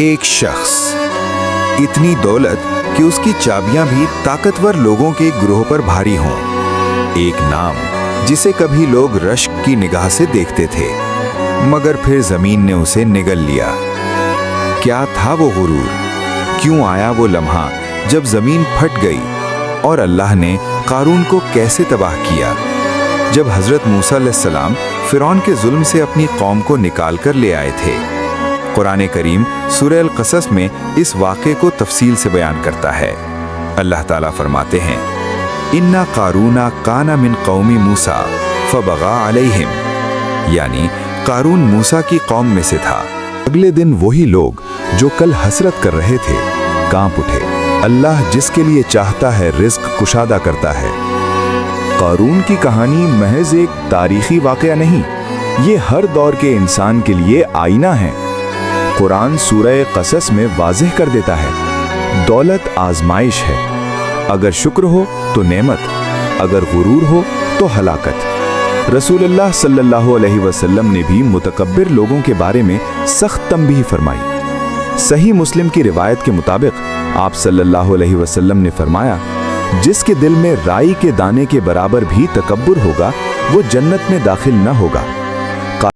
ایک شخص، اتنی دولت کہ اس کی چابیاں بھی طاقتور لوگوں کے گروہ پر بھاری ہوں۔ ایک نام جسے کبھی لوگ رشک کی نگاہ سے دیکھتے تھے، مگر پھر زمین نے اسے نگل لیا۔ کیا تھا وہ غرور؟ کیوں آیا وہ لمحہ جب زمین پھٹ گئی؟ اور اللہ نے قارون کو کیسے تباہ کیا؟ جب حضرت موسیٰ علیہ السلام فرعون کے ظلم سے اپنی قوم کو نکال کر لے آئے تھے۔ قرآن کریم سورہ القصص میں اس واقعے کو تفصیل سے بیان کرتا ہے۔ اللہ تعالیٰ فرماتے ہیں، اِنَّ قارون کان من قوم موسیٰ فبغى علیہم، یعنی قارون موسیٰ کی قوم میں سے تھا۔ اگلے دن وہی لوگ جو کل حسرت کر رہے تھے کانپ اٹھے۔ اللہ جس کے لیے چاہتا ہے رزق کشادہ کرتا ہے۔ قارون کی کہانی محض ایک تاریخی واقعہ نہیں، یہ ہر دور کے انسان کے لیے آئینہ ہے۔ قرآن سورہ قصص میں واضح کر دیتا ہے، دولت آزمائش ہے، اگر شکر ہو تو نعمت، اگر غرور ہو تو ہلاکت۔ رسول اللہ صلی اللہ علیہ وسلم نے بھی متکبر لوگوں کے بارے میں سخت تنبیہ فرمائی۔ صحیح مسلم کی روایت کے مطابق آپ صلی اللہ علیہ وسلم نے فرمایا، جس کے دل میں رائی کے دانے کے برابر بھی تکبر ہوگا وہ جنت میں داخل نہ ہوگا۔